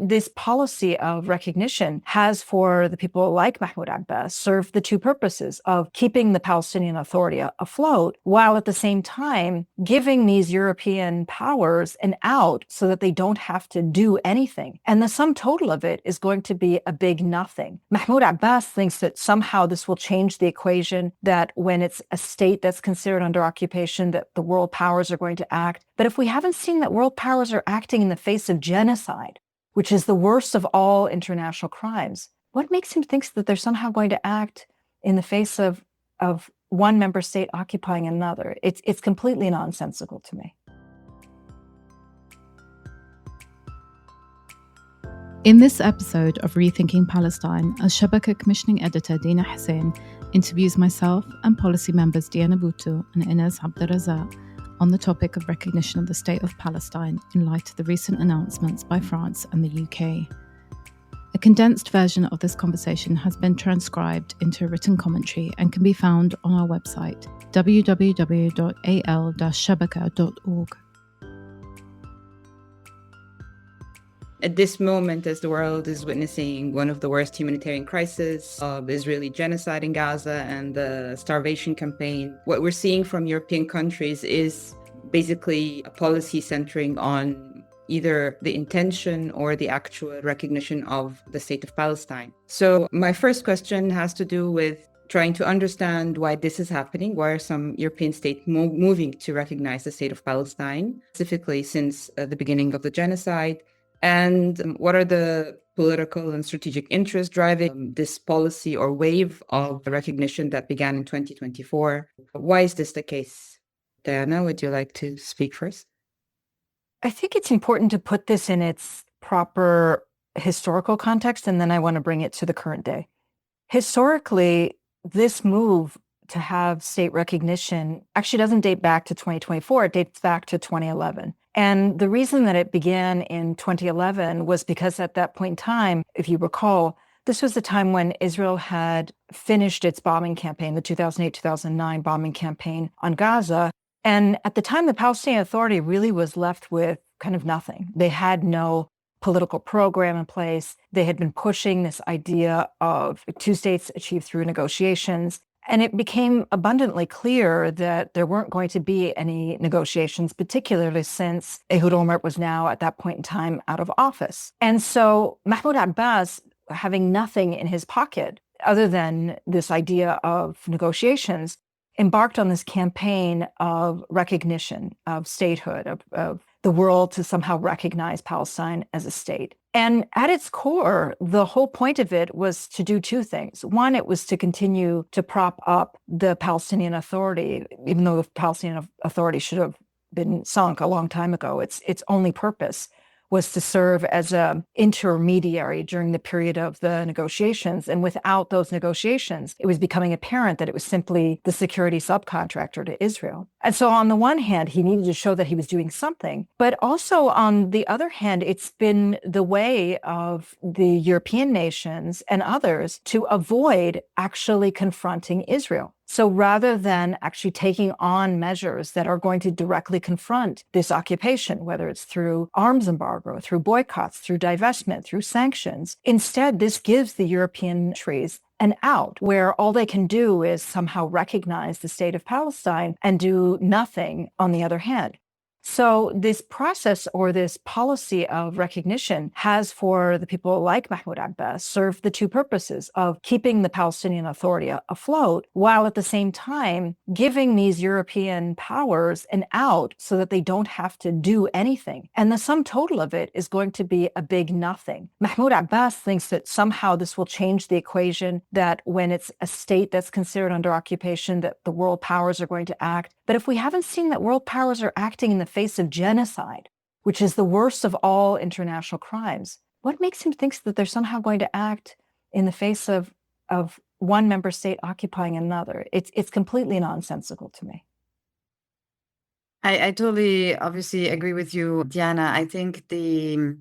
this policy of recognition has, for the people like Mahmoud Abbas, served the two purposes of keeping the Palestinian Authority afloat, while at the same time giving these European powers an out so that they don't have to do anything. And the sum total of it is going to be a big nothing. Mahmoud Abbas thinks that somehow this will change the equation, that when it's a state that's considered under occupation, that the world powers are going to act. But if we haven't seen that world powers are acting in the face of genocide, which is the worst of all international crimes, what makes him think that they're somehow going to act in the face of one member state occupying another? It's completely nonsensical to me. In this episode of Rethinking Palestine, Al-Shabaka commissioning editor Dina Hussein interviews myself and policy members Diana Buttu and Inès Abdel Razek on the topic of recognition of the State of Palestine in light of the recent announcements by France and the UK. A condensed version of this conversation has been transcribed into a written commentary and can be found on our website, www.al-shabaka.org. At this moment, as the world is witnessing one of the worst humanitarian crises of Israeli genocide in Gaza and the starvation campaign, what we're seeing from European countries is basically a policy centering on either the intention or the actual recognition of the State of Palestine. So my first question has to do with trying to understand why this is happening. Why are some European states moving to recognize the State of Palestine, specifically since the beginning of the genocide? And what are the political and strategic interests driving this policy or wave of recognition that began in 2024? Why is this the case? Diana, would you like to speak first? I think it's important to put this in its proper historical context, and then I want to bring it to the current day. Historically, this move to have state recognition actually doesn't date back to 2024, it dates back to 2011. And the reason that it began in 2011 was because at that point in time, if you recall, this was the time when Israel had finished its bombing campaign, the 2008-2009 bombing campaign on Gaza. And at the time, the Palestinian Authority really was left with kind of nothing. They had no political program in place. They had been pushing this idea of two states achieved through negotiations. And it became abundantly clear that there weren't going to be any negotiations, particularly since Ehud Olmert was now at that point in time out of office. And so Mahmoud Abbas, having nothing in his pocket other than this idea of negotiations, embarked on this campaign of recognition, of statehood, of the world to somehow recognize Palestine as a state. And at its core, the whole point of it was to do two things. One, it was to continue to prop up the Palestinian Authority, even though the Palestinian Authority should have been sunk a long time ago. Its only purpose was to serve as an intermediary during the period of the negotiations. And without those negotiations, it was becoming apparent that it was simply the security subcontractor to Israel. And so on the one hand, he needed to show that he was doing something. But also on the other hand, it's been the way of the European nations and others to avoid actually confronting Israel. So rather than actually taking on measures that are going to directly confront this occupation, whether it's through arms embargo, through boycotts, through divestment, through sanctions, instead, this gives the European countries an out where all they can do is somehow recognize the State of Palestine and do nothing on the other hand. So this process or this policy of recognition has, for the people like Mahmoud Abbas, served the two purposes of keeping the Palestinian Authority afloat, while at the same time giving these European powers an out so that they don't have to do anything. And the sum total of it is going to be a big nothing. Mahmoud Abbas thinks that somehow this will change the equation, that when it's a state that's considered under occupation, that the world powers are going to act. But if we haven't seen that world powers are acting in the face of genocide, which is the worst of all international crimes, what makes him think that they're somehow going to act in the face of one member state occupying another? It's completely nonsensical to me. I totally obviously agree with you, Diana. I think the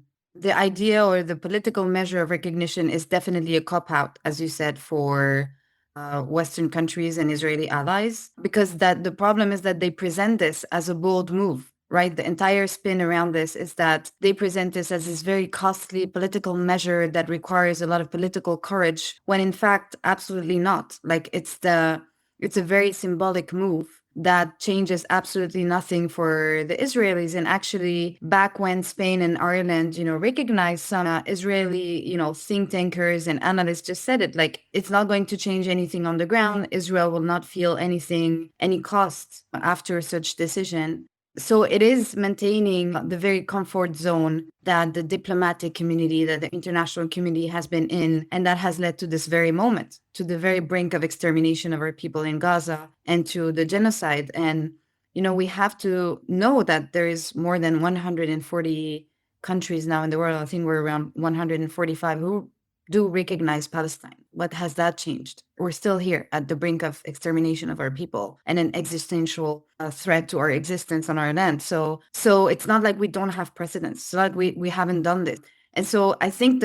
idea or the political measure of recognition is definitely a cop-out, as you said, for Western countries and Israeli allies, because that the problem is that they present this as a bold move, right? The entire spin around this is that they present this as this very costly political measure that requires a lot of political courage, when in fact, absolutely not. Like it's a very symbolic move that changes absolutely nothing for the Israelis. And actually, back when Spain and Ireland, recognized some Israeli, think tankers and analysts just said it, like, it's not going to change anything on the ground. Israel will not feel any cost after such decision. So it is maintaining the very comfort zone that the diplomatic community, that the international community has been in, and that has led to this very moment, to the very brink of extermination of our people in Gaza and to the genocide. And, we have to know that there is more than 140 countries now in the world. I think we're around 145 who do recognize Palestine. What has that changed? We're still here at the brink of extermination of our people and an existential threat to our existence on our land. So it's not like we don't have precedents. It's not like we haven't done this. And so I think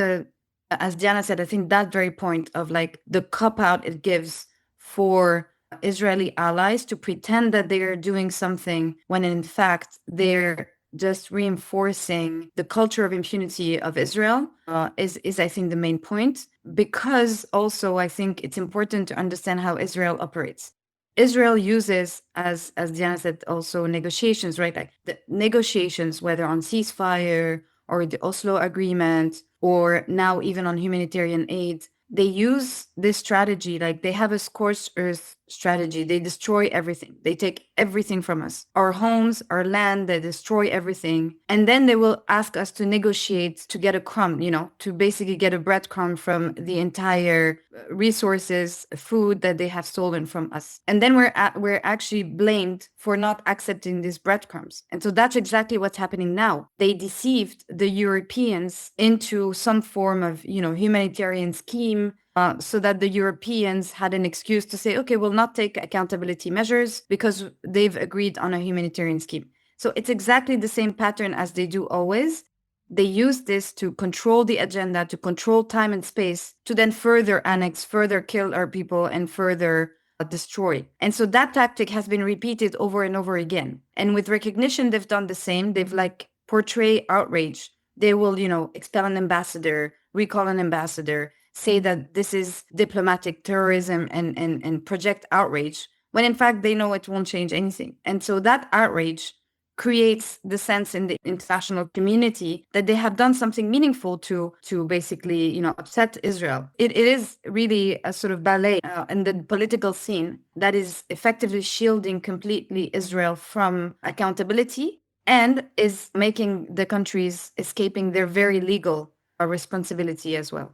as Diana said, I think that very point of like the cop-out it gives for Israeli allies to pretend that they are doing something when in fact they're just reinforcing the culture of impunity of Israel is I think the main point, because also I think it's important to understand how Israel operates. Israel uses, as Diana said, also negotiations, right? Like the negotiations, whether on ceasefire or the Oslo Agreement, or now even on humanitarian aid, they use this strategy, like they have a scorched earth strategy. They destroy everything. They take everything from us, our homes, our land, they destroy everything. And then they will ask us to negotiate to get a crumb, to basically get a breadcrumb from the entire resources, food that they have stolen from us. And then we're actually blamed for not accepting these breadcrumbs. And so that's exactly what's happening now. They deceived the Europeans into some form of, humanitarian scheme, so that the Europeans had an excuse to say, okay, we'll not take accountability measures because they've agreed on a humanitarian scheme. So it's exactly the same pattern as they do always. They use this to control the agenda, to control time and space, to then further annex, further kill our people, and further destroy. And so that tactic has been repeated over and over again. And with recognition, they've done the same. They've portray outrage. They will, expel an ambassador, recall an ambassador, say that this is diplomatic terrorism and project outrage, when in fact they know it won't change anything. And so that outrage creates the sense in the international community that they have done something meaningful to basically, upset Israel. It is really a sort of ballet in the political scene that is effectively shielding completely Israel from accountability and is making the countries escaping their very legal responsibility as well.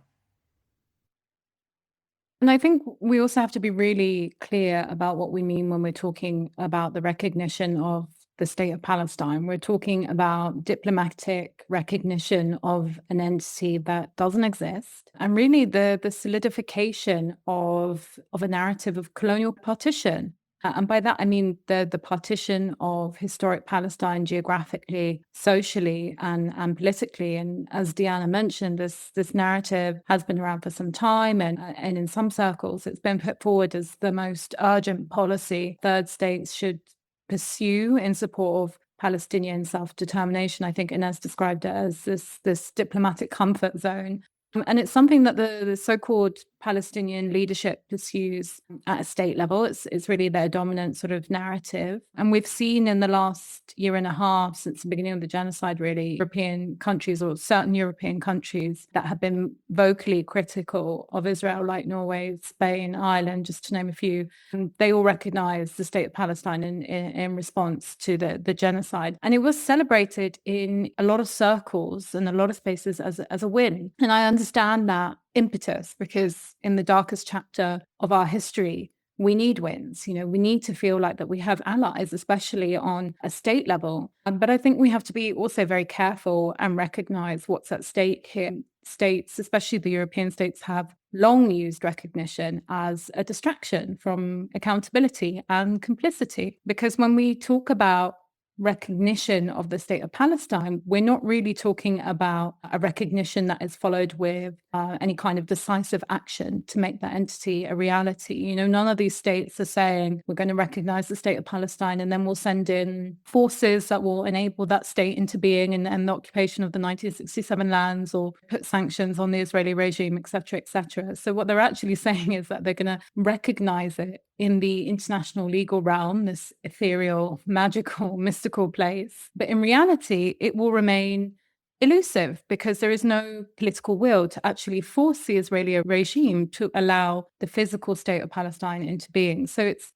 And I think we also have to be really clear about what we mean when we're talking about the recognition of the state of Palestine. We're talking about diplomatic recognition of an entity that doesn't exist, and really the solidification of a narrative of colonial partition. And by that, I mean the partition of historic Palestine geographically, socially, and politically. And as Diana mentioned, this narrative has been around for some time. And in some circles, it's been put forward as the most urgent policy third states should pursue in support of Palestinian self-determination. I think Inès described it as this diplomatic comfort zone. And it's something that the so-called Palestinian leadership pursues at a state level. It's really their dominant sort of narrative. And we've seen in the last year and a half, since the beginning of the genocide, really, European countries, or certain European countries, that have been vocally critical of Israel, like Norway, Spain, Ireland, just to name a few. And they all recognize the state of Palestine in response to the genocide. And it was celebrated in a lot of circles and a lot of spaces as a win. And I understand that impetus, because in the darkest chapter of our history, we need wins. We need to feel like that we have allies, especially on a state level. But I think we have to be also very careful and recognize what's at stake here. States, especially the European states, have long used recognition as a distraction from accountability and complicity. Because when we talk about recognition of the state of Palestine, we're not really talking about a recognition that is followed with any kind of decisive action to make that entity a reality. You know, none of these states are saying we're going to recognize the state of Palestine and then we'll send in forces that will enable that state into being and the occupation of the 1967 lands, or put sanctions on the Israeli regime, et cetera, et cetera. So what they're actually saying is that they're going to recognize it in the international legal realm, this ethereal, magical, mystical place. But in reality, it will remain elusive because there is no political will to actually force the Israeli regime to allow the physical state of Palestine into being. So it's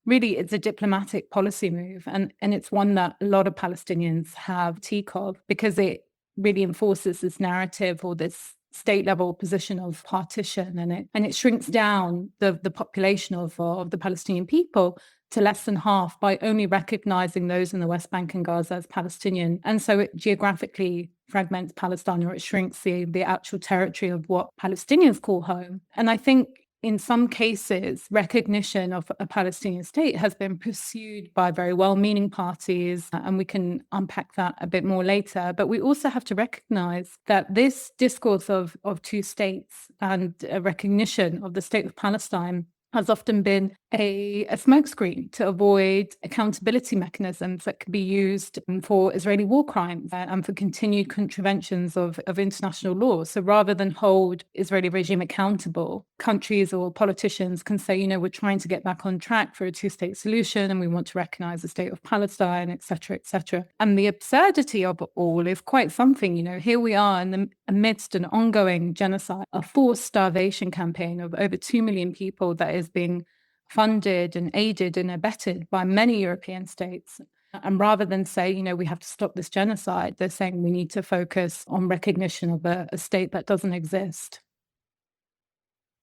a diplomatic policy move. And it's one that a lot of Palestinians have critique of, because it really enforces this narrative or this state level position of partition, and it shrinks down the population of the Palestinian people to less than half by only recognizing those in the West Bank and Gaza as Palestinian. And so it geographically fragments Palestine, or it shrinks the actual territory of what Palestinians call home. And I think in some cases, recognition of a Palestinian state has been pursued by very well-meaning parties, and we can unpack that a bit more later. But we also have to recognize that this discourse of two states and a recognition of the state of Palestine has often been a smokescreen to avoid accountability mechanisms that can be used for Israeli war crimes and for continued contraventions of international law. So rather than hold Israeli regime accountable, countries or politicians can say, you know, we're trying to get back on track for a two-state solution and we want to recognize the state of Palestine, et cetera, et cetera. And the absurdity of it all is quite something. You know, here we are amidst an ongoing genocide, a forced starvation campaign of over 2 million people that is being funded and aided and abetted by many European states. And rather than say, you know, we have to stop this genocide, they're saying we need to focus on recognition of a state that doesn't exist.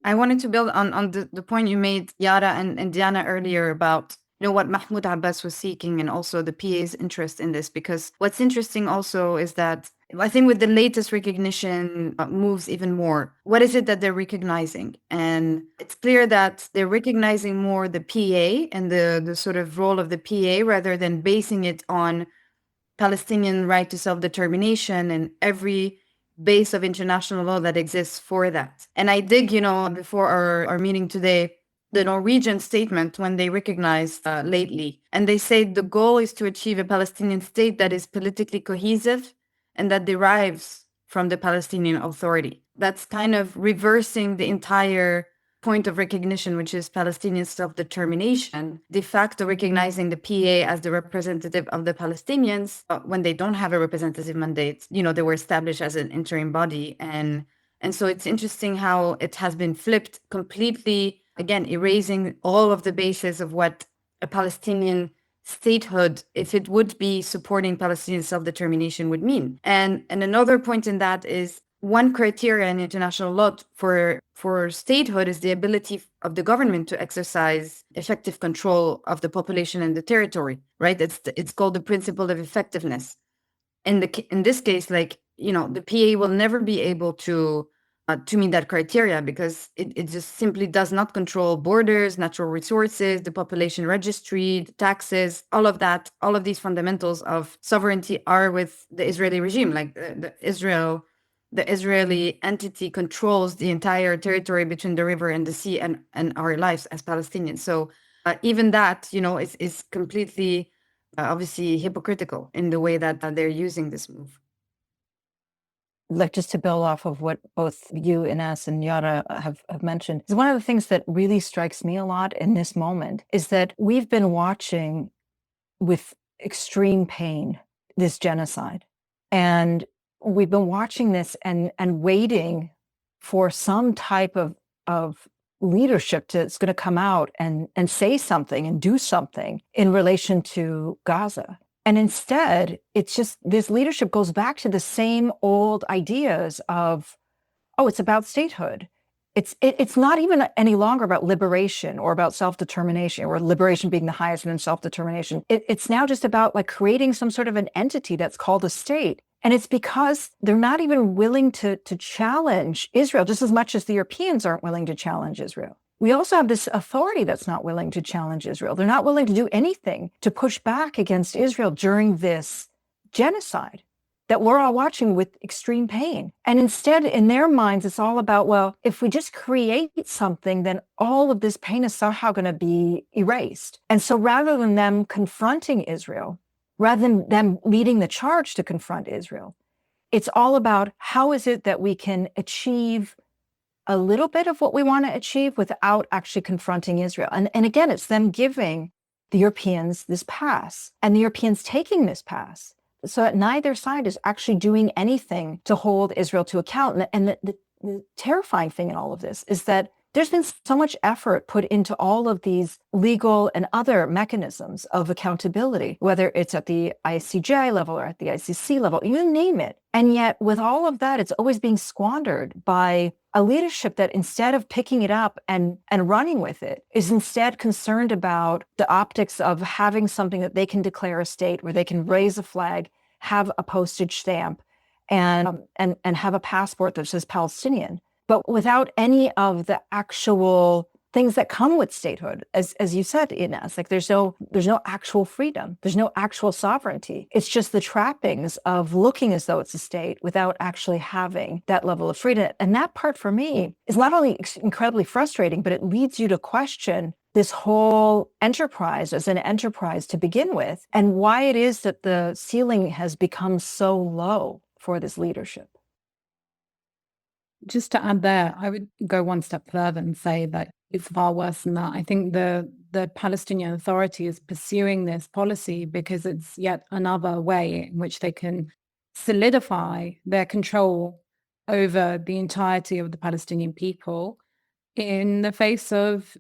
I wanted to build on the point you made, Yara and Diana, earlier about, you know, what Mahmoud Abbas was seeking, and also the PA's interest in this. Because what's interesting also is that I think with the latest recognition moves even more, what is it that they're recognizing? And it's clear that they're recognizing more the PA and the sort of role of the PA, rather than basing it on Palestinian right to self-determination and every base of international law that exists for that. And I dig, you know, before our meeting today, the Norwegian statement when they recognized lately, and they say the goal is to achieve a Palestinian state that is politically cohesive and that derives from the Palestinian Authority. That's kind of reversing the entire point of recognition, which is Palestinian self-determination, de facto recognizing the PA as the representative of the Palestinians when they don't have a representative mandate. You know, they were established as an interim body. And so it's interesting how it has been flipped completely, again, erasing all of the basis of what a Palestinian statehood, if it would be supporting Palestinian self-determination, would mean. And another point in that is one criteria in international law for statehood is the ability of the government to exercise effective control of the population and the territory, right? It's called the principle of effectiveness. In this case, like, you know, the PA will never be able to meet that criteria because it just simply does not control borders, natural resources, the population registry, the taxes, all of that. All of these fundamentals of sovereignty are with the Israeli regime. Like the Israeli entity controls the entire territory between the river and the sea and our lives as Palestinians. So even that, you know, is completely obviously hypocritical in the way that they're using this move. Like, just to build off of what both you, Inès, and Yara have mentioned, is one of the things that really strikes me a lot in this moment is that we've been watching with extreme pain this genocide. And we've been watching this and waiting for some type of leadership that's going to come out and say something and do something in relation to Gaza. And instead, it's just this leadership goes back to the same old ideas of, oh, it's about statehood. It's not even any longer about liberation or about self-determination, or liberation being the highest and then self-determination. It's now just about like creating some sort of an entity that's called a state. And it's because they're not even willing to challenge Israel just as much as the Europeans aren't willing to challenge Israel. we also have this authority that's not willing to challenge Israel. They're not willing to do anything to push back against Israel during this genocide that we're all watching with extreme pain. And instead, in their minds, it's all about, well, if we just create something, then all of this pain is somehow going to be erased. And so rather than them confronting Israel, rather than them leading the charge to confront Israel, it's all about how is it that we can achieve a little bit of what we want to achieve without actually confronting Israel. And again, it's them giving the Europeans this pass and the Europeans taking this pass. So that neither side is actually doing anything to hold Israel to account. And the terrifying thing in all of this is that there's been so much effort put into all of these legal and other mechanisms of accountability, whether it's at the ICJ level or at the ICC level, you name it. And yet with all of that, it's always being squandered by a leadership that instead of picking it up and running with it, is instead concerned about the optics of having something that they can declare a state where they can raise a flag, have a postage stamp, and have a passport that says Palestinian, but without any of the actual things that come with statehood. As you said, Inès, like there's no actual freedom. There's no actual sovereignty. It's just the trappings of looking as though it's a state without actually having that level of freedom. And that part for me is not only incredibly frustrating, but it leads you to question this whole enterprise as an enterprise to begin with, and why it is that the ceiling has become so low for this leadership. Just to add there, I would go one step further and say that it's far worse than that. I think the Palestinian Authority is pursuing this policy because it's yet another way in which they can solidify their control over the entirety of the Palestinian people in the face of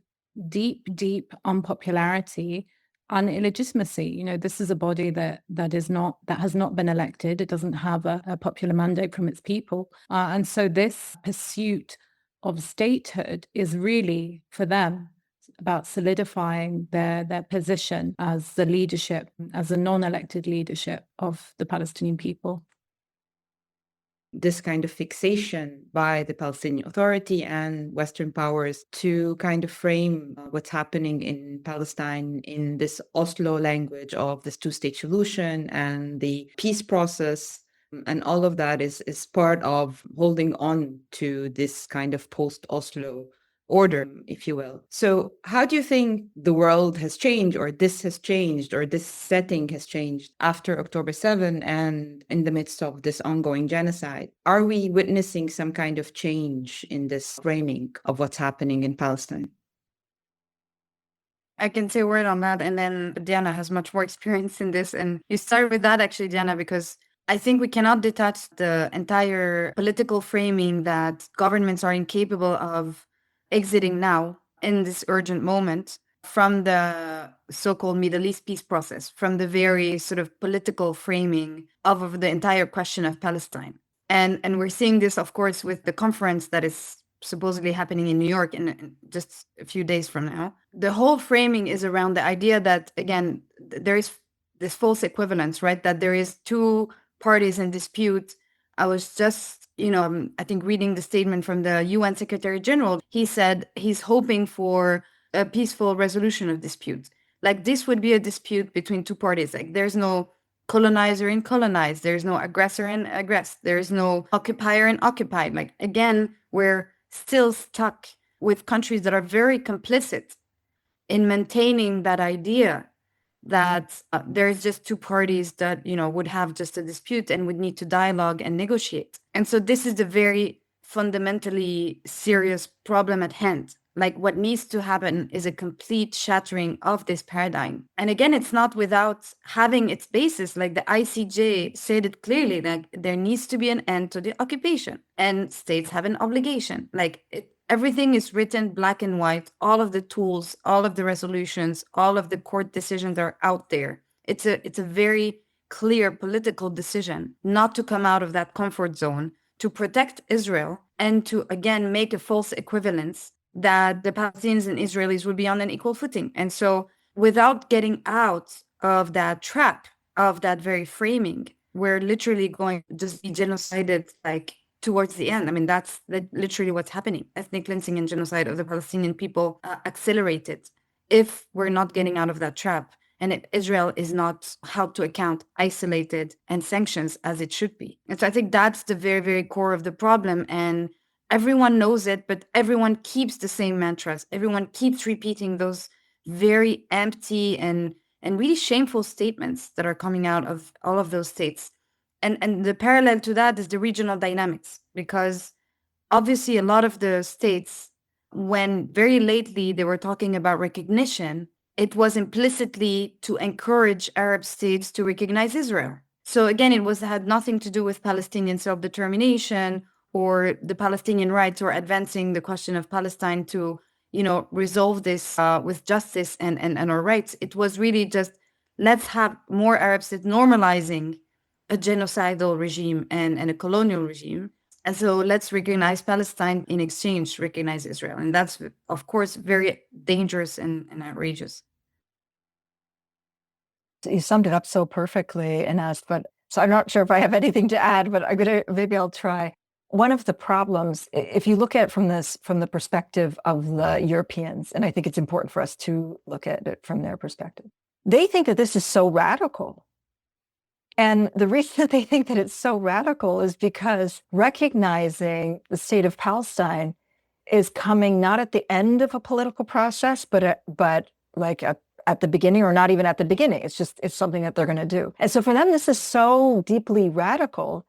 deep unpopularity and illegitimacy. You know, this is a body that has not been elected. It doesn't have a popular mandate from its people. And so this pursuit of statehood is really, for them, about solidifying their position as the leadership, as a non-elected leadership of the Palestinian people. This kind of fixation by the Palestinian Authority and Western powers to kind of frame what's happening in Palestine in this Oslo language of this two-state solution and the peace process. And all of that is part of holding on to this kind of post-Oslo order, if you will. So how do you think the world has changed, or this has changed, or this setting has changed after October 7 and in the midst of this ongoing genocide? Are we witnessing some kind of change in this framing of what's happening in Palestine? I can say a word on that, and then Diana has much more experience in this. And you start with that, actually, Diana, because I think we cannot detach the entire political framing that governments are incapable of exiting now in this urgent moment from the so-called Middle East peace process, from the very sort of political framing of the entire question of Palestine. And we're seeing this, of course, with the conference that is supposedly happening in New York in just a few days from now. The whole framing is around the idea that, again, there is this false equivalence, right? That there is two parties in dispute. I was just I think reading the statement from the UN Secretary General. He said he's hoping for a peaceful resolution of disputes. Like, this would be a dispute between two parties. Like, there's no colonizer and colonized. There's no aggressor and aggressed. There's no occupier and occupied. Like, again, we're still stuck with countries that are very complicit in maintaining that idea that there's just two parties that, would have just a dispute and would need to dialogue and negotiate. And so this is the very fundamentally serious problem at hand. Like, what needs to happen is a complete shattering of this paradigm. And again, it's not without having its basis. Like, the ICJ said it clearly, that there needs to be an end to the occupation, and states have an obligation. Everything is written black and white. All of the tools, all of the resolutions, all of the court decisions are out there. It's a very clear political decision not to come out of that comfort zone, to protect Israel, and to, again, make a false equivalence that the Palestinians and Israelis would be on an equal footing. And so without getting out of that trap, of that very framing, we're literally going to just be genocided, like, towards the end. I mean, that's literally what's happening. Ethnic cleansing and genocide of the Palestinian people accelerated if we're not getting out of that trap. And if Israel is not held to account, isolated, and sanctions as it should be. And so I think that's the very, very core of the problem. And everyone knows it, but everyone keeps the same mantras. Everyone keeps repeating those very empty and really shameful statements that are coming out of all of those states. And the parallel to that is the regional dynamics, because obviously a lot of the states, when very lately they were talking about recognition, it was implicitly to encourage Arab states to recognize Israel. So again, had nothing to do with Palestinian self-determination or the Palestinian rights or advancing the question of Palestine to, resolve this with justice and our rights. It was really just, let's have more Arab states normalizing a genocidal regime and a colonial regime. And so let's recognize Palestine, in exchange recognize Israel. And that's, of course, very dangerous and outrageous. You summed it up so perfectly, Inès, so I'm not sure if I have anything to add, but maybe I'll try. One of the problems, if you look at it from the perspective of the Europeans, and I think it's important for us to look at it from their perspective, they think that this is so radical. And the reason that they think that it's so radical is because recognizing the state of Palestine is coming not at the end of a political process, but like at the beginning, or not even at the beginning. It's something that they're going to do. And so for them, this is so deeply radical,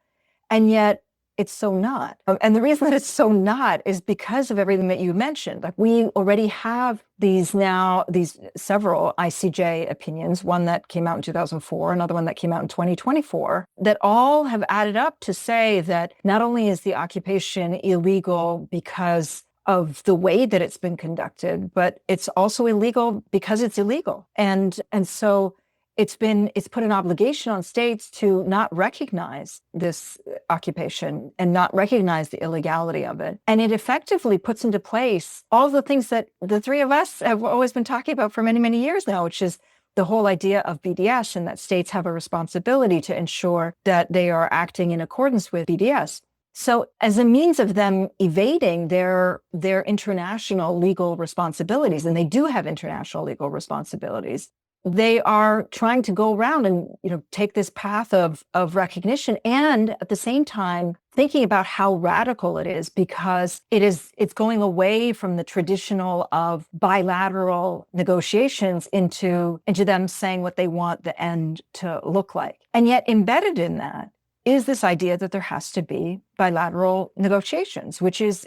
and yet it's so not. And the reason that it's so not is because of everything that you mentioned. Like, we already have these several ICJ opinions, one that came out in 2004, another one that came out in 2024, that all have added up to say that not only is the occupation illegal because of the way that it's been conducted, but it's also illegal because it's illegal. And so it's put an obligation on states to not recognize this occupation and not recognize the illegality of it. And it effectively puts into place all the things that the three of us have always been talking about for many, many years now, which is the whole idea of BDS, and that states have a responsibility to ensure that they are acting in accordance with BDS. So as a means of them evading their international legal responsibilities, and they do have international legal responsibilities, they are trying to go around and take this path of recognition, and at the same time thinking about how radical it is, because it's going away from the traditional of bilateral negotiations into them saying what they want the end to look like. And yet embedded in that is this idea that there has to be bilateral negotiations, which is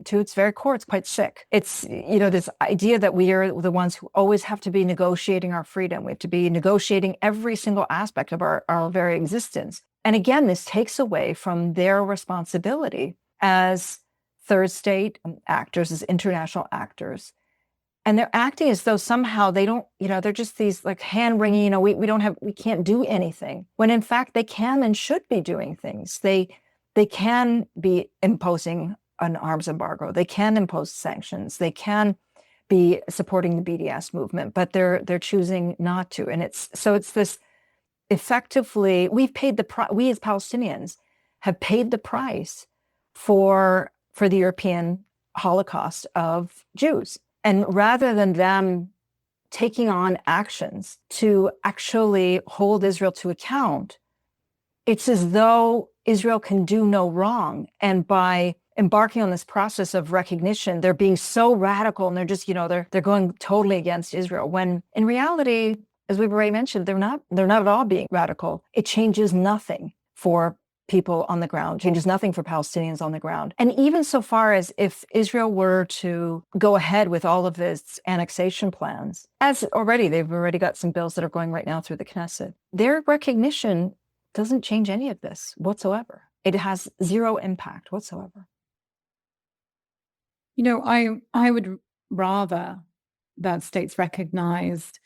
to its very core, it's quite sick. It's, this idea that we are the ones who always have to be negotiating our freedom. We have to be negotiating every single aspect of our very existence. And again, this takes away from their responsibility as third state actors, as international actors. And they're acting as though somehow they don't, they're just these like hand wringing, we can't do anything. When in fact they can and should be doing things. They can be imposing an arms embargo. They can impose sanctions. They can be supporting the BDS movement, but they're choosing not to. And it's this effectively, we as Palestinians have paid the price for the European Holocaust of Jews. And rather than them taking on actions to actually hold Israel to account, it's as though Israel can do no wrong. And by embarking on this process of recognition, they're being so radical, and they're just, they're going totally against Israel, when in reality, as we've already mentioned, they're not at all being radical. It changes nothing for people on the ground, changes nothing for Palestinians on the ground. And even so far as if Israel were to go ahead with all of its annexation plans, they've already got some bills that are going right now through the Knesset, their recognition doesn't change any of this whatsoever. It has zero impact whatsoever. I would rather that states recognized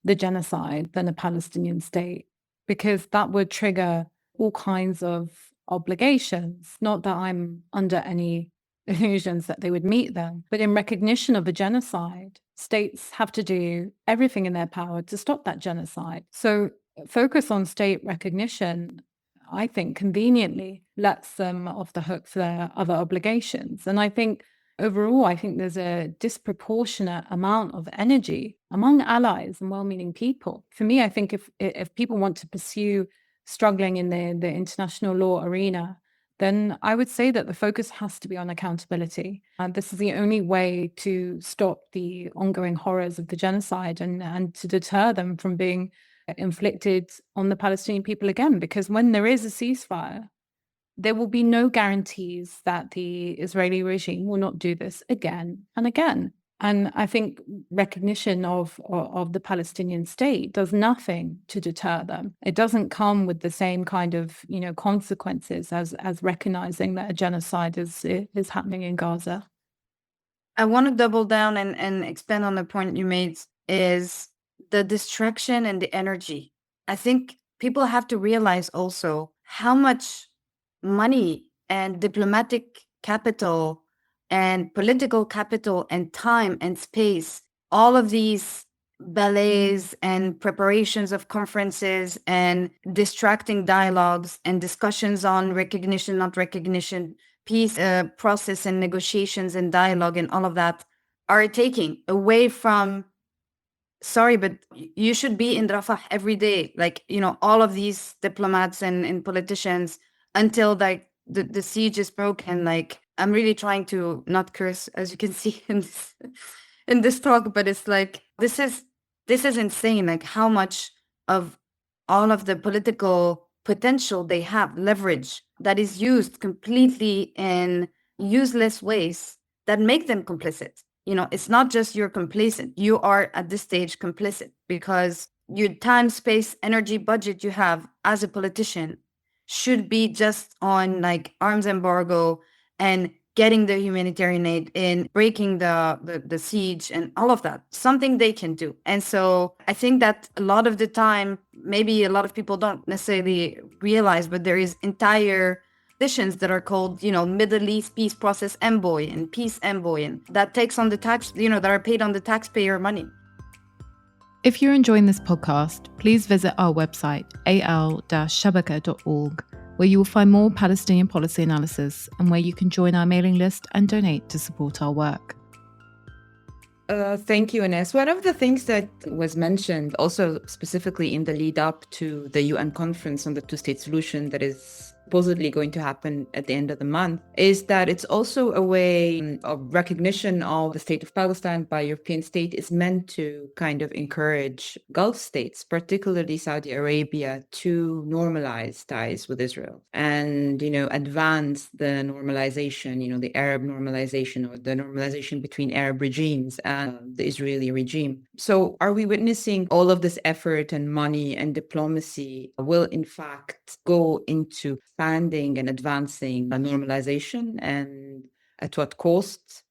the genocide than a Palestinian state, because that would trigger all kinds of obligations. Not that I'm under any illusions that they would meet them, but in recognition of a genocide, states have to do everything in their power to stop that genocide. So focus on state recognition, I think, conveniently lets them off the hook for their other obligations. And I think overall, I think there's a disproportionate amount of energy among allies and well-meaning people. For me, I think if people want to pursue struggling in the international law arena, then I would say that the focus has to be on accountability. And this is the only way to stop the ongoing horrors of the genocide and to deter them from being inflicted on the Palestinian people again. Because when there is a ceasefire, there will be no guarantees that the Israeli regime will not do this again and again. And I think recognition of the Palestinian state does nothing to deter them. It doesn't come with the same kind of, consequences as recognizing that a genocide is happening in Gaza. I want to double down and expand on the point you made, is the distraction and the energy. I think people have to realize also how much money and diplomatic capital and political capital and time and space, all of these ballets and preparations of conferences and distracting dialogues and discussions on recognition, not recognition, peace process and negotiations and dialogue and all of that are taking away from, sorry, but you should be in Rafah every day. Like, all of these diplomats and politicians, until like the siege is broken. Like, I'm really trying to not curse, as you can see in this talk, but it's like, this is insane. Like, how much of all of the political potential they have, leverage, that is used completely in useless ways that make them complicit. It's not just you're complacent. You are at this stage complicit, because your time, space, energy, budget you have as a politician should be just on like arms embargo and getting the humanitarian aid in, breaking the siege and all of that, something they can do. And so I think that a lot of the time, maybe a lot of people don't necessarily realize, but there is entire positions that are called, Middle East Peace Process Envoy and Peace Envoy, and that takes on the tax, that are paid on the taxpayer money. If you're enjoying this podcast, please visit our website, al-shabaka.org, where you will find more Palestinian policy analysis and where you can join our mailing list and donate to support our work. Thank you, Inès. One of the things that was mentioned also specifically in the lead up to the UN conference on the two-state solution that is supposedly going to happen at the end of the month is that it's also a way of recognition of the state of Palestine by European state is meant to kind of encourage Gulf states, particularly Saudi Arabia, to normalize ties with Israel and, advance the normalization, the Arab normalization or the normalization between Arab regimes and the Israeli regime. So are we witnessing all of this effort and money and diplomacy will in fact go into expanding and advancing normalization, and at what cost?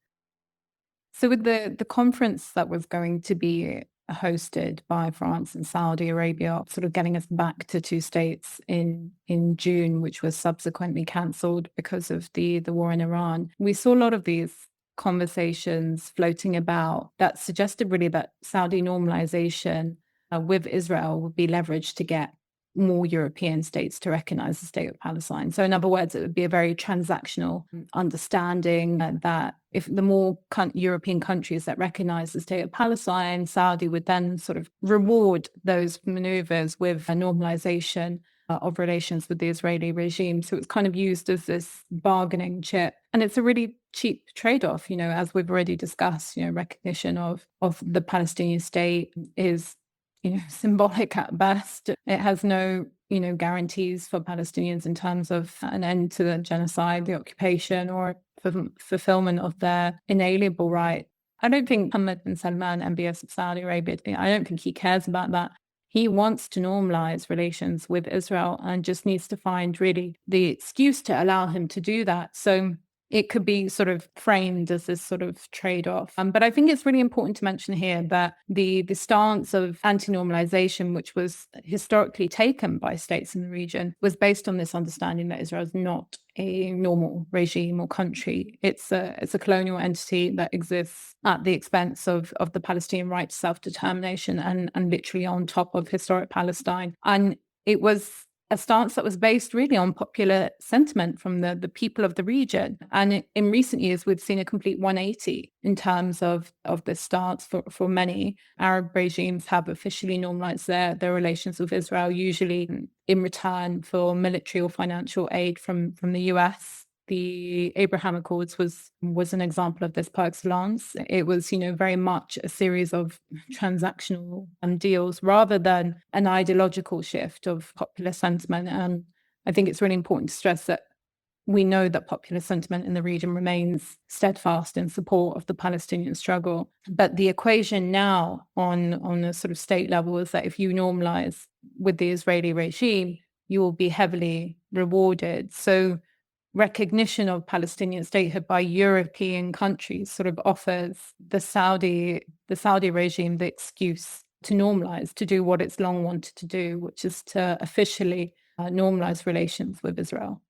So with the conference that was going to be hosted by France and Saudi Arabia, sort of getting us back to two states in June, which was subsequently cancelled because of the war in Iran, we saw a lot of these conversations floating about that suggested really that Saudi normalization with Israel would be leveraged to get more European states to recognize the state of Palestine. So in other words, it would be a very transactional understanding that if the more European countries that recognize the state of Palestine, Saudi would then sort of reward those maneuvers with a normalization of relations with the Israeli regime. So it's kind of used as this bargaining chip. And it's a really cheap trade-off, as we've already discussed, recognition of the Palestinian state is symbolic at best. It has no, guarantees for Palestinians in terms of an end to the genocide, the occupation, or fulfillment of their inalienable right. I don't think Mohammed bin Salman, MBS of Saudi Arabia, I don't think he cares about that. He wants to normalize relations with Israel and just needs to find really the excuse to allow him to do that. So it could be sort of framed as this sort of trade-off. But I think it's really important to mention here that the stance of anti-normalization, which was historically taken by states in the region, was based on this understanding that Israel is not a normal regime or country. It's a colonial entity that exists at the expense of the Palestinian right to self-determination and literally on top of historic Palestine. And it was a stance that was based really on popular sentiment from the people of the region. And in recent years, we've seen a complete 180 in terms of this stance. For many Arab regimes have officially normalized their relations with Israel, usually in return for military or financial aid from the US. The Abraham Accords was an example of this par excellence. It was, very much a series of transactional deals rather than an ideological shift of popular sentiment. And I think it's really important to stress that we know that popular sentiment in the region remains steadfast in support of the Palestinian struggle. But the equation now on a sort of state level is that if you normalize with the Israeli regime, you will be heavily rewarded. So recognition of Palestinian statehood by European countries sort of offers the Saudi regime the excuse to normalize, to do what it's long wanted to do, which is to officially normalize relations with Israel.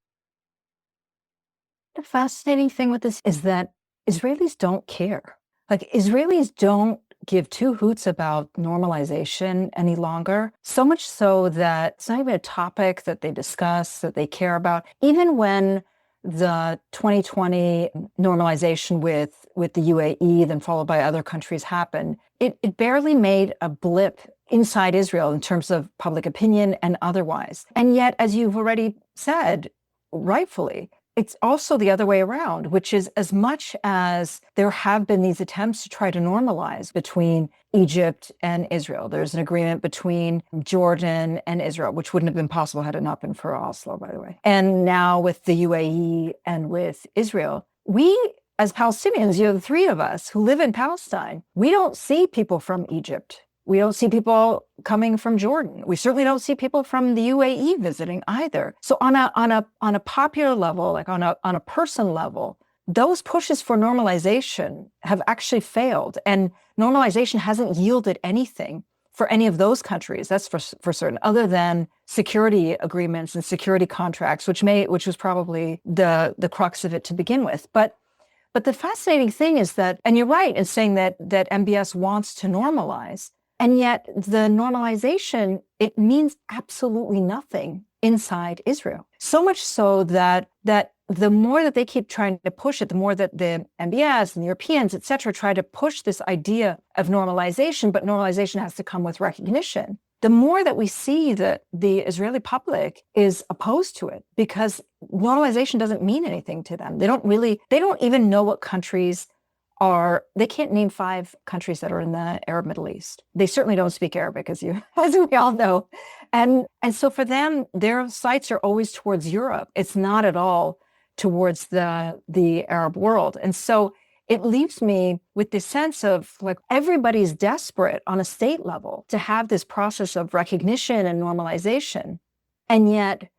The fascinating thing with this is that Israelis don't care. Like, Israelis don't give two hoots about normalization any longer, so much so that it's not even a topic that they discuss, that they care about. Even when the 2020 normalization with the UAE, then followed by other countries, happened, it barely made a blip inside Israel in terms of public opinion and otherwise. And yet, as you've already said, rightfully, it's also the other way around, which is, as much as there have been these attempts to try to normalize between Egypt and Israel, there's an agreement between Jordan and Israel, which wouldn't have been possible had it not been for Oslo, by the way. And now with the UAE and with Israel, we, as Palestinians, the three of us who live in Palestine, we don't see people from Egypt. We don't see people coming from Jordan. We certainly don't see people from the UAE visiting either. So on a popular level, like on a person level, those pushes for normalization have actually failed, and normalization hasn't yielded anything for any of those countries. That's for certain, other than security agreements and security contracts, which was probably the crux of it to begin with. But the fascinating thing is that, and you're right in saying that MBS wants to normalize. And yet the normalization, it means absolutely nothing inside Israel. So much so that the more that they keep trying to push it, the more that the MBS and the Europeans, et cetera, try to push this idea of normalization, but normalization has to come with recognition. The more that we see that the Israeli public is opposed to it, because normalization doesn't mean anything to them. They don't even know what countries they can't name 5 countries that are in the Arab Middle East. They certainly don't speak Arabic, as we all know. And so for them, their sights are always towards Europe. It's not at all towards the Arab world. And so it leaves me with this sense of, like, everybody's desperate on a state level to have this process of recognition and normalization. And yet,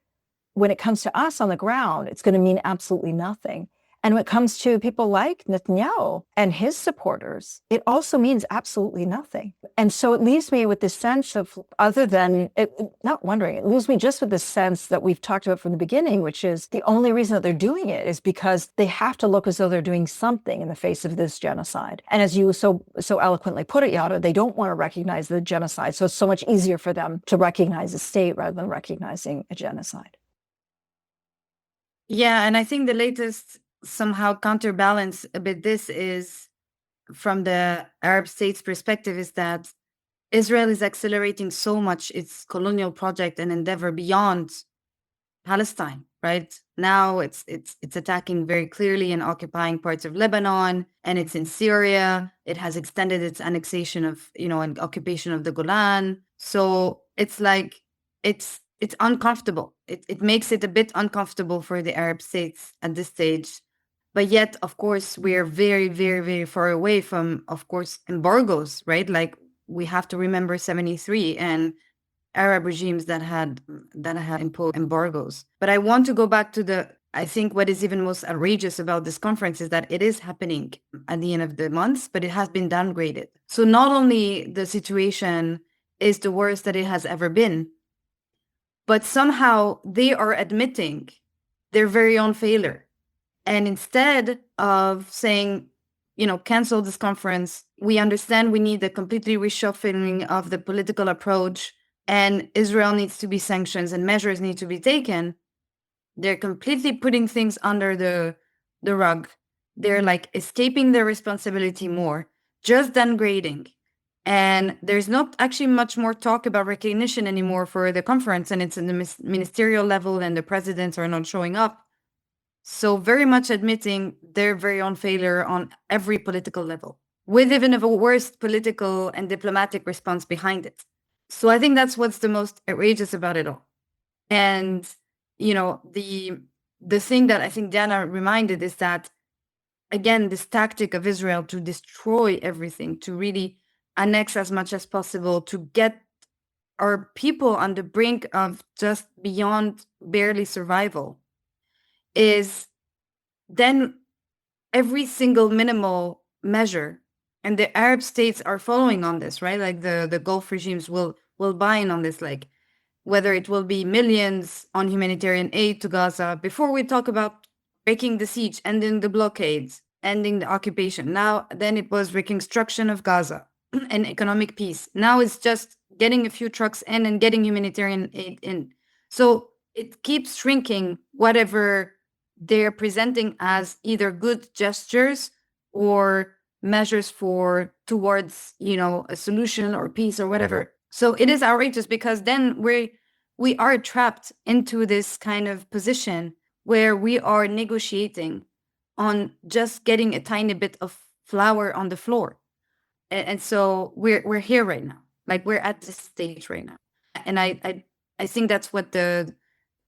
when it comes to us on the ground, it's going to mean absolutely nothing. And when it comes to people like Netanyahu and his supporters, it also means absolutely nothing. And so it leaves me with this sense of, it leaves me just with this sense that we've talked about from the beginning, which is the only reason that they're doing it is because they have to look as though they're doing something in the face of this genocide. And as you so eloquently put it, Yara, they don't want to recognize the genocide. So it's so much easier for them to recognize a state rather than recognizing a genocide. Yeah, and I think the latest somehow counterbalance a bit this is, from the Arab states' perspective, is that Israel is accelerating so much its colonial project and endeavor beyond Palestine, right? Now it's attacking very clearly and occupying parts of Lebanon, and it's in Syria. It has extended its annexation of, and occupation of the Golan. So it's like, it's uncomfortable. It makes it a bit uncomfortable for the Arab states at this stage. But yet, of course, we're very, very, very far away from, of course, embargoes, right? Like, we have to remember 73 and Arab regimes that had imposed embargoes. But I want to go back to I think what is even most outrageous about this conference is that it is happening at the end of the month, but it has been downgraded. So not only the situation is the worst that it has ever been, but somehow they are admitting their very own failure. And instead of saying, cancel this conference, we understand we need a completely reshuffling of the political approach and Israel needs to be sanctioned and measures need to be taken, they're completely putting things under the rug. They're like escaping their responsibility more, just downgrading. And there's not actually much more talk about recognition anymore for the conference, and it's in the ministerial level, and the presidents are not showing up. So very much admitting their very own failure on every political level, with even a worse political and diplomatic response behind it. So I think that's what's the most outrageous about it all. And, you know, the thing that I think Diana reminded is that, again, this tactic of Israel to destroy everything, to really annex as much as possible, to get our people on the brink of just beyond barely survival, is then every single minimal measure, and the Arab states are following on this, right? Like the Gulf regimes will buy in on this, like whether it will be millions on humanitarian aid to Gaza, before we talk about breaking the siege, ending the blockades, ending the occupation. Then it was reconstruction of Gaza and economic peace. Now it's just getting a few trucks in and getting humanitarian aid in. So it keeps shrinking whatever they're presenting as either good gestures or measures towards, you know, a solution or peace or whatever. So it is outrageous, because then we are trapped into this kind of position where we are negotiating on just getting a tiny bit of flour on the floor. And so we're here right now. Like, we're at this stage right now. And I think that's what the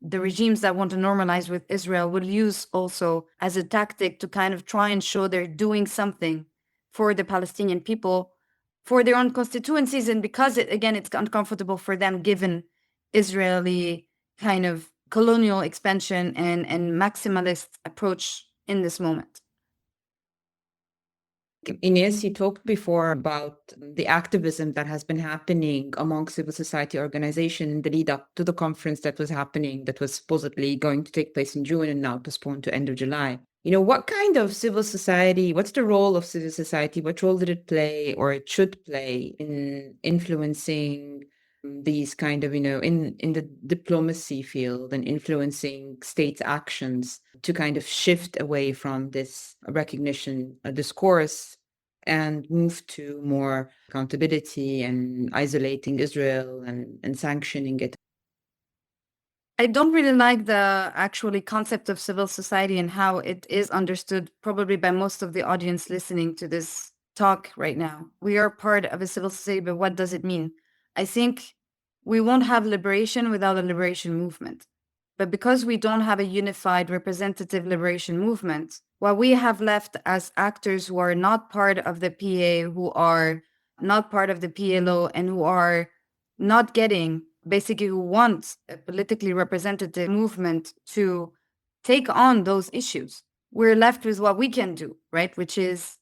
regimes that want to normalize with Israel will use also as a tactic to kind of try and show they're doing something for the Palestinian people, for their own constituencies, and because it's uncomfortable for them given Israeli kind of colonial expansion and maximalist approach in this moment. Inès, you talked before about the activism that has been happening among civil society organizations in the lead up to the conference that was happening, that was supposedly going to take place in June and now postponed to end of July. You know, what kind of civil society, what's the role of civil society? What role did it play, or it should play, in influencing these kind of, you know, in the diplomacy field and influencing states' actions to kind of shift away from this recognition discourse and move to more accountability and isolating Israel and sanctioning it? I don't really like the actually concept of civil society and how it is understood probably by most of the audience listening to this talk right now. We are part of a civil society, but what does it mean? I think we won't have liberation without a liberation movement. But because we don't have a unified representative liberation movement, what we have left as actors who are not part of the PA, who are not part of the PLO, and who are not getting, basically who want a politically representative movement to take on those issues, we're left with what we can do, right? Which is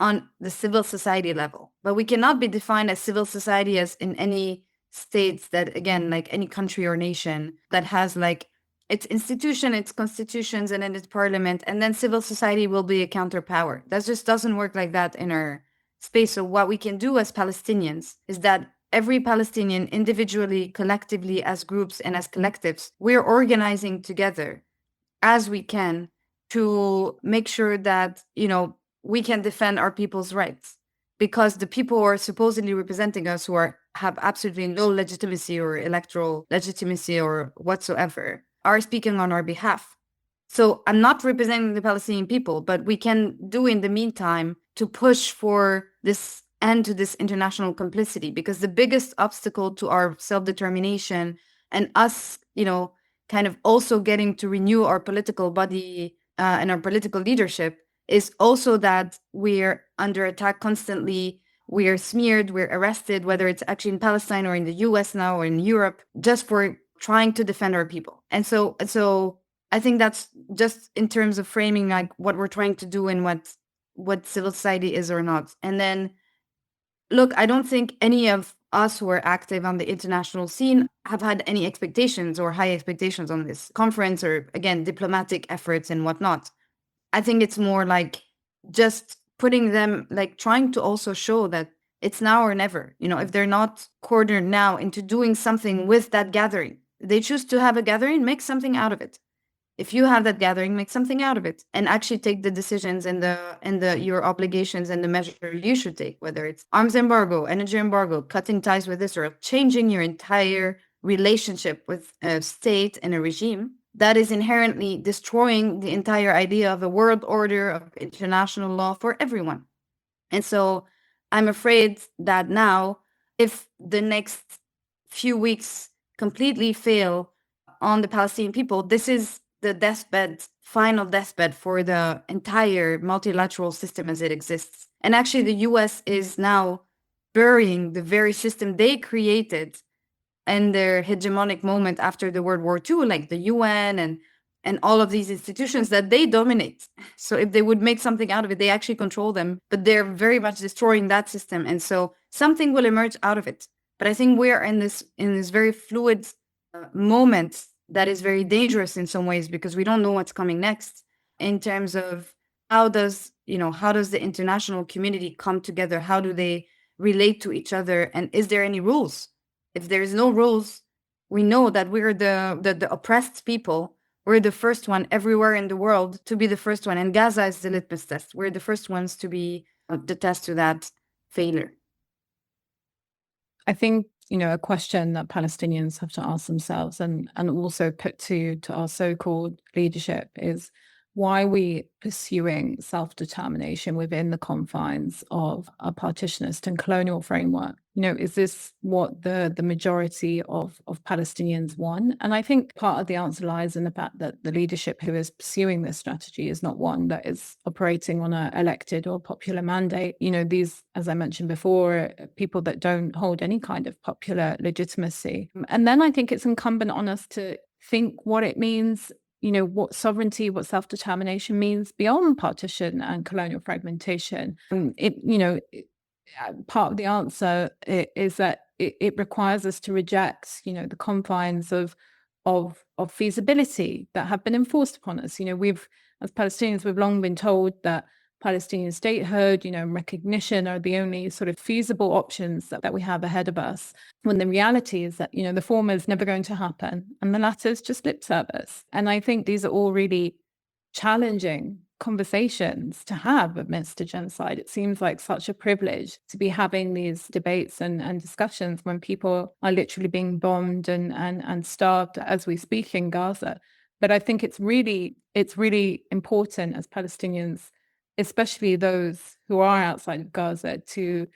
on the civil society level. But we cannot be defined as civil society as in any states that, again, like any country or nation that has like its institution, its constitutions, and then its parliament, and then civil society will be a counterpower. That just doesn't work like that in our space. So what we can do as Palestinians is that every Palestinian, individually, collectively, as groups and as collectives, we're organizing together as we can to make sure that, you know, we can defend our people's rights, because the people who are supposedly representing us, who have absolutely no legitimacy or electoral legitimacy or whatsoever, are speaking on our behalf. So I'm not representing the Palestinian people, but we can do in the meantime to push for this end to this international complicity, because the biggest obstacle to our self-determination and us, you know, kind of also getting to renew our political body and our political leadership is also that we're under attack constantly. We are smeared, we're arrested, whether it's actually in Palestine or in the US now or in Europe, just for trying to defend our people. And so I think that's just in terms of framing like what we're trying to do and what civil society is or not. And then, look, I don't think any of us who are active on the international scene have had any expectations or high expectations on this conference or, again, diplomatic efforts and whatnot. I think it's more like just putting them, like trying to also show that It's now or never. If they're not cornered now into doing something with that gathering, they choose to have a gathering, make something out of it. If you have that gathering, make something out of it and actually take the decisions and your obligations and the measure you should take, whether it's arms embargo, energy embargo, cutting ties with Israel, changing your entire relationship with a state and a regime that is inherently destroying the entire idea of a world order of international law for everyone. And so I'm afraid that now, if the next few weeks completely fail on the Palestinian people, this is the final deathbed for the entire multilateral system as it exists. And actually, the US is now burying the very system they created in their hegemonic moment after the World War II, like the UN and all of these institutions that they dominate. So if they would make something out of it, they actually control them, but they're very much destroying that system. And so something will emerge out of it. But I think we're in this very fluid moment that is very dangerous in some ways, because we don't know what's coming next in terms of how does the international community come together? How do they relate to each other? And is there any rules? If there is no rules, we know that we're the oppressed people. We're the first one everywhere in the world to be the first one. And Gaza is the litmus test. We're the first ones to be the test to that failure. I think, a question that Palestinians have to ask themselves and also put to our so-called leadership is, why are we pursuing self-determination within the confines of a partitionist and colonial framework? Is this what the majority of Palestinians want? And I think part of the answer lies in the fact that the leadership who is pursuing this strategy is not one that is operating on an elected or popular mandate. These, as I mentioned before, are people that don't hold any kind of popular legitimacy. And then I think it's incumbent on us to think what it means, what sovereignty, what self-determination means beyond partition and colonial fragmentation. Part of the answer is that it requires us to reject, the confines of feasibility that have been enforced upon us. As Palestinians, we've long been told that Palestinian statehood, and recognition are the only sort of feasible options that we have ahead of us, when the reality is that, the former is never going to happen and the latter is just lip service. And I think these are all really challenging conversations to have amidst a genocide. It seems like such a privilege to be having these debates and discussions when people are literally being bombed and starved as we speak in Gaza. But I think it's really important as Palestinians, especially those who are outside of Gaza, to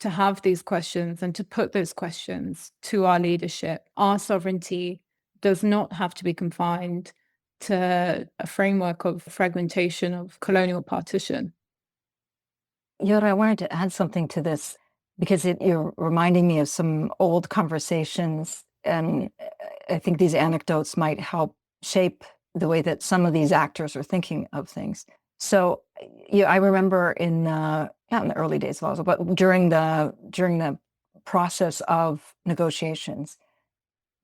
have these questions and to put those questions to our leadership. Our sovereignty does not have to be confined to a framework of fragmentation, of colonial partition. Yara, I wanted to add something to this, because you're reminding me of some old conversations, and I think these anecdotes might help shape the way that some of these actors are thinking of things. So I remember not in the early days of Oslo, but during the process of negotiations,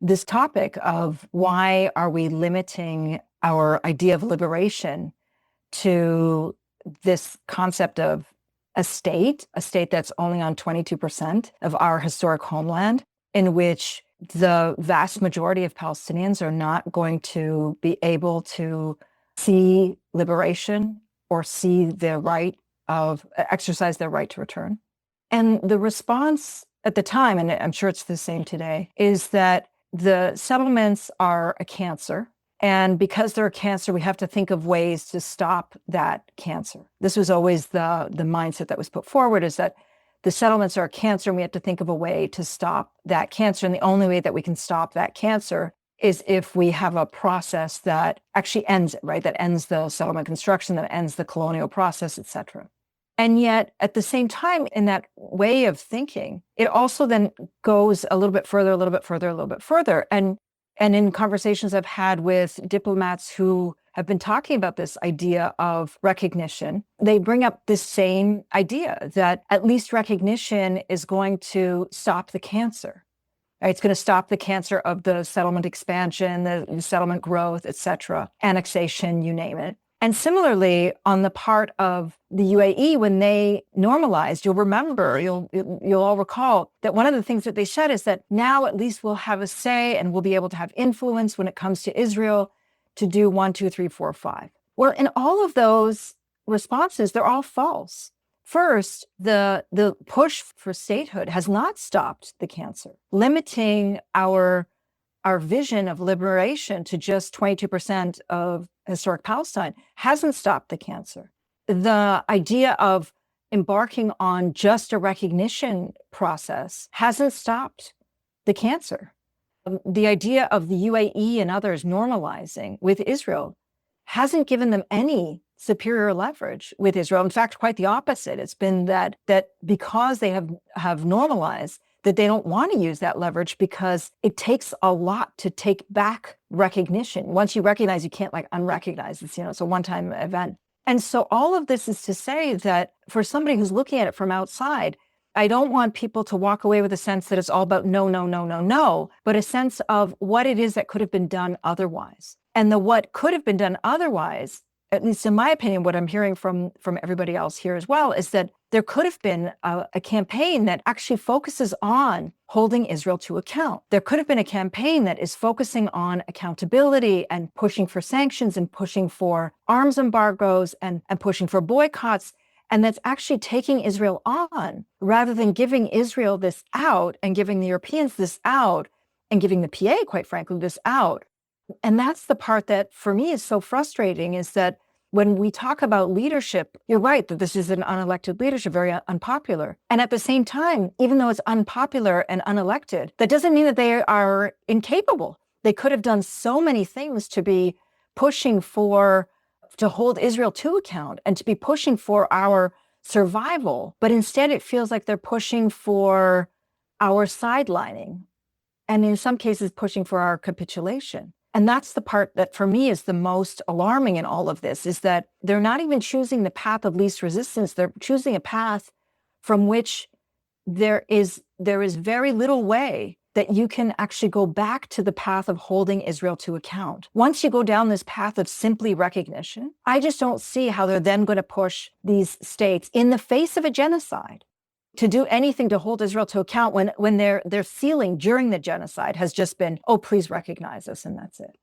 this topic of why are we limiting our idea of liberation to this concept of a state that's only on 22% of our historic homeland, in which the vast majority of Palestinians are not going to be able to see liberation or see their exercise their right to return. And the response at the time, and I'm sure it's the same today, is that the settlements are a cancer. And because they're a cancer, we have to think of ways to stop that cancer. This was always the mindset that was put forward, is that the settlements are a cancer and we have to think of a way to stop that cancer. And the only way that we can stop that cancer is if we have a process that actually ends it, right? That ends the settlement construction, that ends the colonial process, et cetera. And yet, at the same time, in that way of thinking, it also then goes a little bit further, a little bit further, a little bit further. And in conversations I've had with diplomats who have been talking about this idea of recognition, they bring up this same idea that at least recognition is going to stop the cancer. Right? It's going to stop the cancer of the settlement expansion, the settlement growth, et cetera, annexation, you name it. And similarly, on the part of the UAE, when they normalized, you'll all recall that one of the things that they said is that now at least we'll have a say and we'll be able to have influence when it comes to Israel to do 1, 2, 3, 4, 5. Well, in all of those responses, they're all false. First, the push for statehood has not stopped the cancer. Limiting our vision of liberation to just 22% of historic Palestine hasn't stopped the cancer. The idea of embarking on just a recognition process hasn't stopped the cancer. The idea of the UAE and others normalizing with Israel hasn't given them any superior leverage with Israel. In fact, quite the opposite. It's been that because they have normalized, that they don't want to use that leverage because it takes a lot to take back recognition. Once you recognize, you can't unrecognize. It's a one-time event. And so all of this is to say that for somebody who's looking at it from outside, I don't want people to walk away with a sense that it's all about no, no, no, no, no, but a sense of what it is that could have been done otherwise. And the what could have been done otherwise, at least in my opinion, what I'm hearing from everybody else here as well, is that there could have been a campaign that actually focuses on holding Israel to account. There could have been a campaign that is focusing on accountability and pushing for sanctions and pushing for arms embargoes and pushing for boycotts. And that's actually taking Israel on rather than giving Israel this out and giving the Europeans this out and giving the PA, quite frankly, this out. And that's the part that for me is so frustrating, is that when we talk about leadership, you're right that this is an unelected leadership, very unpopular. And at the same time, even though it's unpopular and unelected, that doesn't mean that they are incapable. They could have done so many things to be pushing to hold Israel to account and to be pushing for our survival. But instead, it feels like they're pushing for our sidelining and in some cases pushing for our capitulation. And that's the part that for me is the most alarming in all of this, is that they're not even choosing the path of least resistance. They're choosing a path from which there is very little way that you can actually go back to the path of holding Israel to account. Once you go down this path of simply recognition, I just don't see how they're then going to push these states in the face of a genocide to do anything to hold Israel to account when their ceiling during the genocide has just been, oh, please recognize us, and that's it.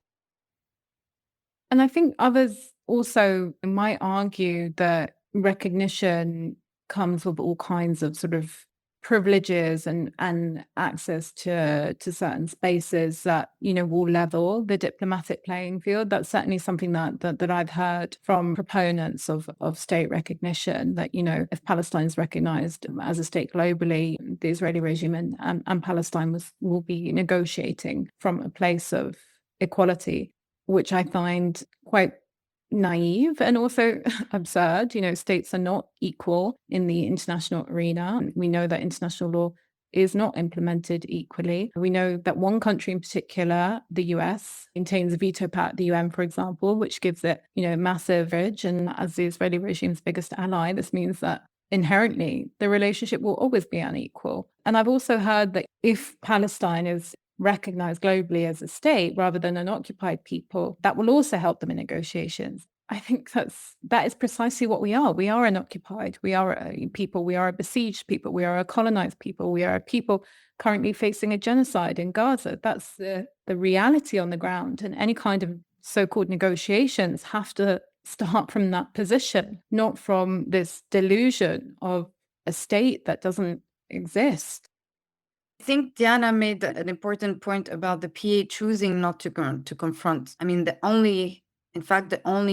And I think others also might argue that recognition comes with all kinds of sort of privileges and access to certain spaces that, will level the diplomatic playing field. That's certainly something that I've heard from proponents of state recognition, that, if Palestine is recognized as a state globally, the Israeli regime and Palestine will be negotiating from a place of equality, which I find quite naive and also absurd. States are not equal in the international arena. We know that international law is not implemented equally. We know that one country in particular, the US, maintains a veto power at the UN, for example, which gives it, massive leverage. And as the Israeli regime's biggest ally, this means that inherently the relationship will always be unequal. And I've also heard that if Palestine is recognized globally as a state rather than an occupied people, that will also help them in negotiations. I think that is precisely what we are. We are an occupied, we are a people, we are a besieged people, we are a colonized people, we are a people currently facing a genocide in Gaza. That's the reality on the ground. And any kind of so-called negotiations have to start from that position, not from this delusion of a state that doesn't exist. I think Diana made an important point about the PA choosing not to confront. I mean, the only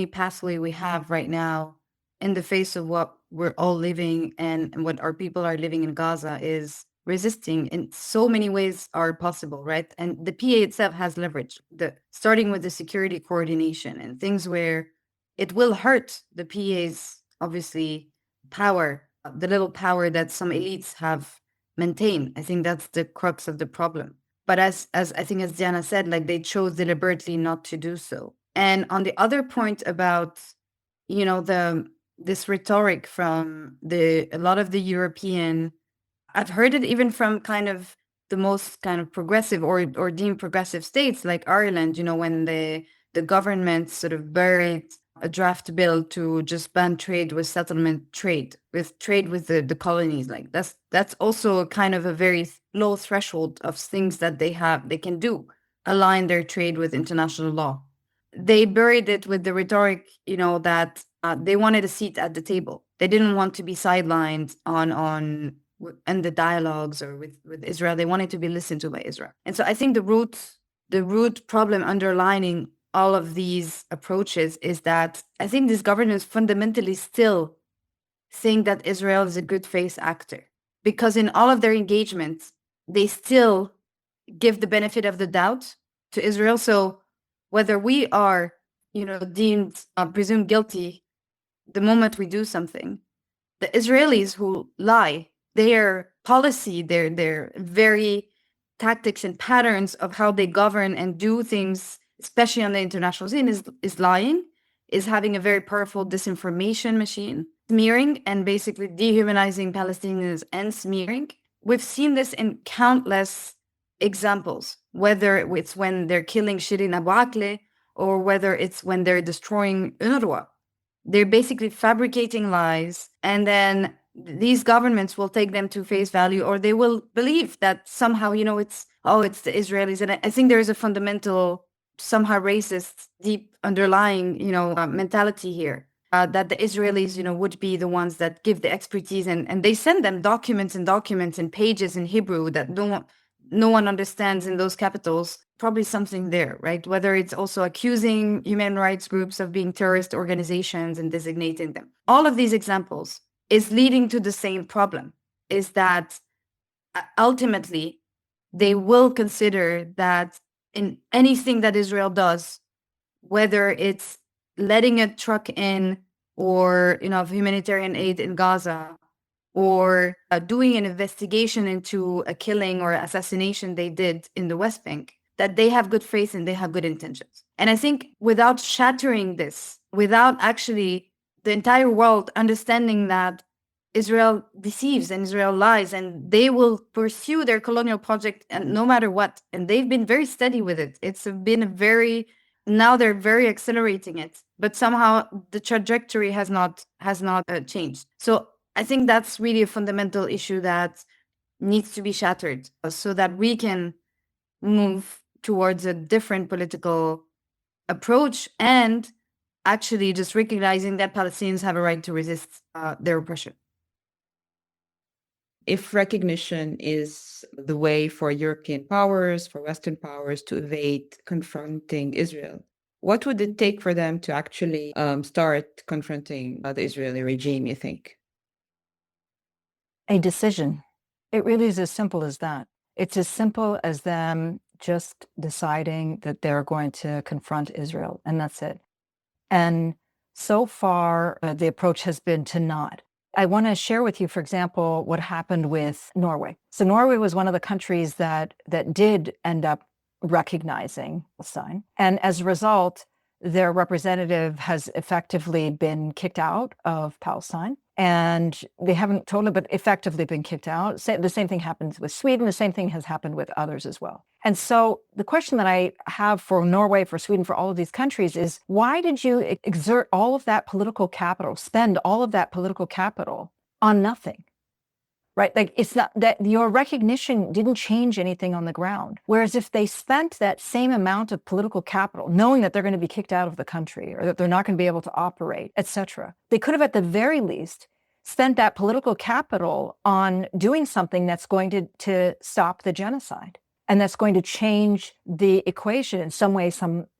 pathway we have right now in the face of what we're all living and what our people are living in Gaza is resisting in so many ways are possible, right? And the PA itself has leverage, starting with the security coordination and things where it will hurt the PA's, obviously, power, the little power that some elites have maintained. I think that's the crux of the problem. But as I think, as Diana said, they chose deliberately not to do so. And on the other point about, this rhetoric from a lot of the European, I've heard it even from kind of the most kind of progressive or deemed progressive states like Ireland, when the government sort of buried a draft bill to just ban trade with settlement trade, with the colonies. Like that's also a kind of a very low threshold of things that they can do, align their trade with international law. They buried it with the rhetoric, that they wanted a seat at the table. They didn't want to be sidelined in the dialogues or with Israel. They wanted to be listened to by Israel. And so I think the root problem underlining all of these approaches is that I think these governments fundamentally still think that Israel is a good faith actor, because in all of their engagements, they still give the benefit of the doubt to Israel. So whether we are, deemed presumed guilty the moment we do something, the Israelis who lie, their policy, their very tactics and patterns of how they govern and do things, especially on the international scene, is lying, is having a very powerful disinformation machine, smearing and basically dehumanizing Palestinians and smearing. We've seen this in countless examples, whether it's when they're killing Shirin Abu Akleh or whether it's when they're destroying UNRWA. They're basically fabricating lies, and then these governments will take them to face value, or they will believe that somehow, it's the Israelis. And I think there is a fundamental, somehow racist, deep underlying, mentality here, that the Israelis, would be the ones that give the expertise, and they send them documents and pages in Hebrew that no one understands in those capitals. Probably something there, right? Whether it's also accusing human rights groups of being terrorist organizations and designating them. All of these examples is leading to the same problem, is that ultimately they will consider that in anything that Israel does, whether it's letting a truck in or, of humanitarian aid in Gaza, or doing an investigation into a killing or assassination they did in the West Bank, that they have good faith and they have good intentions. And I think without shattering this, without actually the entire world understanding that Israel deceives and Israel lies, and they will pursue their colonial project and no matter what, and they've been very steady with it. It's been now they're very accelerating it, but somehow the trajectory has not changed. So I think that's really a fundamental issue that needs to be shattered so that we can move towards a different political approach and actually just recognizing that Palestinians have a right to resist their oppression. If recognition is the way for European powers, for Western powers to evade confronting Israel, what would it take for them to actually start confronting the Israeli regime, you think? A decision. It really is as simple as that. It's as simple as them just deciding that they're going to confront Israel, and that's it. And so far, the approach has been to not. I want to share with you, for example, what happened with Norway. So Norway was one of the countries that did end up recognizing Palestine. And as a result, their representative has effectively been kicked out of Palestine. And they haven't totally, but effectively been kicked out. The same thing happens with Sweden. The same thing has happened with others as well. And so the question that I have for Norway, for Sweden, for all of these countries is, why did you exert all of that political capital, spend all of that political capital on nothing? Right? Like, it's not that your recognition didn't change anything on the ground. Whereas if they spent that same amount of political capital, knowing that they're going to be kicked out of the country or that they're not going to be able to operate, etc., they could have at the very least spent that political capital on doing something that's going to stop the genocide and that's going to change the equation in some way,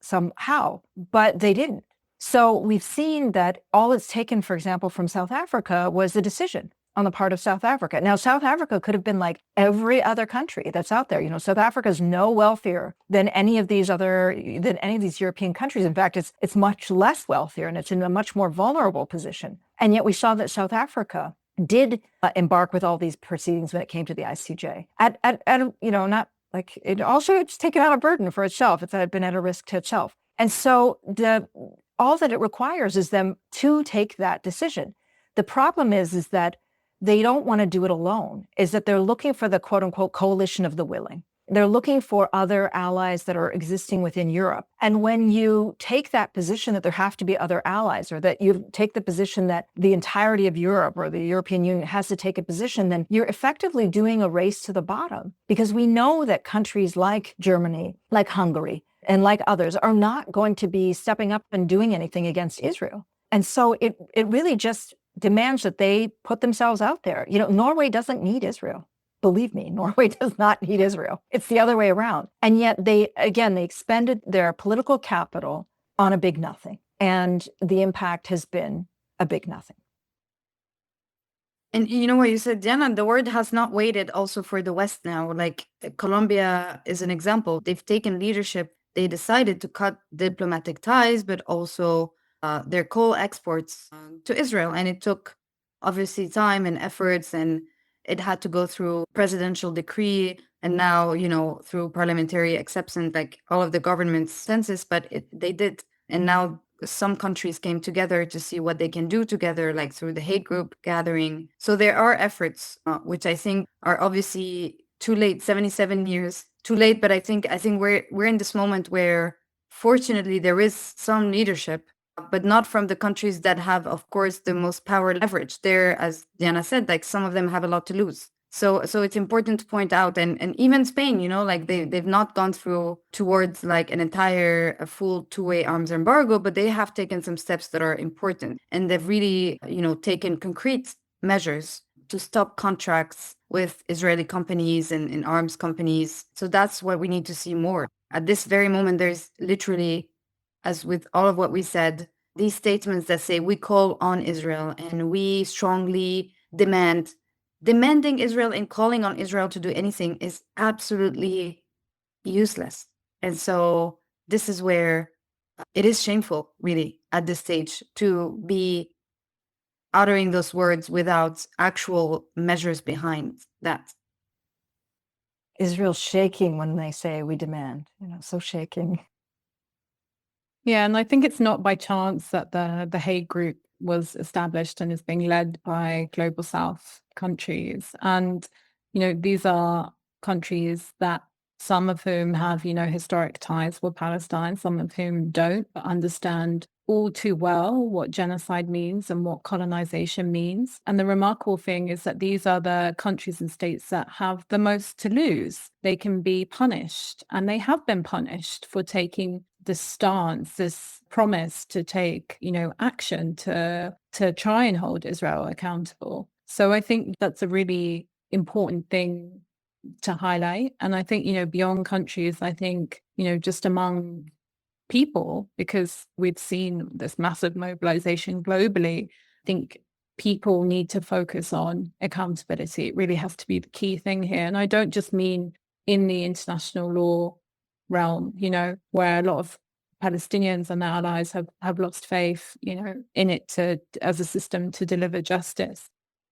somehow. But they didn't. So we've seen that all it's taken, for example, from South Africa was a decision on the part of South Africa. Now, South Africa could have been like every other country that's out there. South Africa is no wealthier than any of these European countries. In fact, it's much less wealthier and it's in a much more vulnerable position. And yet we saw that South Africa did embark with all these proceedings when it came to the ICJ. Not like it also it's taken out a burden for itself. It's been at a risk to itself. And so all that it requires is them to take that decision. The problem is that they don't want to do it alone, is that they're looking for the quote unquote coalition of the willing. They're looking for other allies that are existing within Europe. And when you take that position that there have to be other allies, or that you take the position that the entirety of Europe or the European Union has to take a position, then you're effectively doing a race to the bottom. Because we know that countries like Germany, like Hungary, and like others are not going to be stepping up and doing anything against Israel. And so it really just demands that they put themselves out there. Norway doesn't need Israel. Believe me, Norway does not need Israel. It's the other way around. And yet they expended their political capital on a big nothing. And the impact has been a big nothing. And you know what you said, Diana, the word has not waited also for the West now. Like Colombia is an example. They've taken leadership. They decided to cut diplomatic ties, but also their coal exports to Israel. And it took obviously time and efforts, and it had to go through presidential decree and now, through parliamentary acceptance, like all of the government's census, but they did. And now some countries came together to see what they can do together, like through the Hague Group gathering. So there are efforts, which I think are obviously too late, 77 years, too late. But I think we're in this moment where fortunately there is some leadership, but not from the countries that have, of course, the most power leverage. There, as Diana said, like some of them have a lot to lose. So it's important to point out, and even Spain, like they've not gone through towards like a full two-way arms embargo, but they have taken some steps that are important, and they've really, taken concrete measures to stop contracts with Israeli companies and arms companies. So that's what we need to see more. At this very moment, there's literally, as with all of what we said, these statements that say we call on Israel and we strongly demanding Israel and calling on Israel to do anything is absolutely useless. And so this is where it is shameful, really, at this stage, to be uttering those words without actual measures behind that. Israel's shaking when they say we demand, so shaking. Yeah, and I think it's not by chance that the Hague Group was established and is being led by Global South countries. And, these are countries that some of whom have, historic ties with Palestine, some of whom don't, but understand all too well what genocide means and what colonization means. And the remarkable thing is that these are the countries and states that have the most to lose. They can be punished, and they have been punished for taking this stance, this promise to take, action to try and hold Israel accountable. So I think that's a really important thing to highlight. And I think, beyond countries, I think, just among people, because we've seen this massive mobilization globally, I think people need to focus on accountability. It really has to be the key thing here. And I don't just mean in the international law realm, where a lot of Palestinians and their allies have lost faith, in it as a system to deliver justice.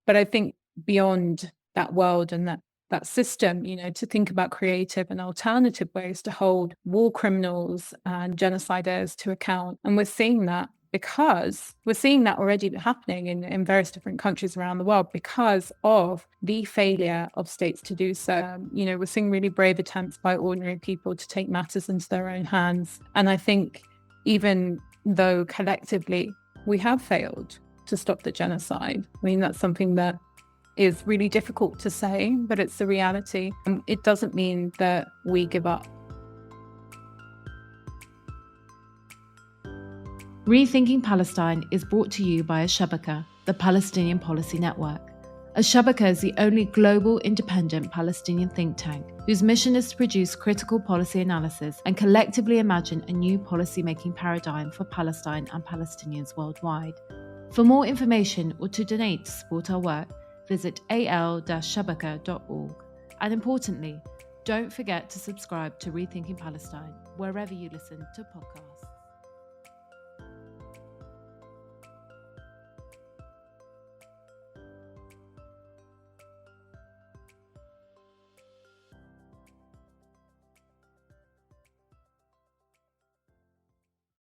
But I think beyond that world and that system, to think about creative and alternative ways to hold war criminals and genociders to account. And we're seeing that already happening in various different countries around the world because of the failure of states to do so. We're seeing really brave attempts by ordinary people to take matters into their own hands. And I think even though collectively we have failed to stop the genocide, that's something that is really difficult to say, but it's the reality. It doesn't mean that we give up. Rethinking Palestine is brought to you by Al-Shabaka, the Palestinian Policy Network. Al-Shabaka is the only global independent Palestinian think tank whose mission is to produce critical policy analysis and collectively imagine a new policy-making paradigm for Palestine and Palestinians worldwide. For more information or to donate to support our work, visit al-shabaka.org. And importantly, don't forget to subscribe to Rethinking Palestine wherever you listen to podcasts.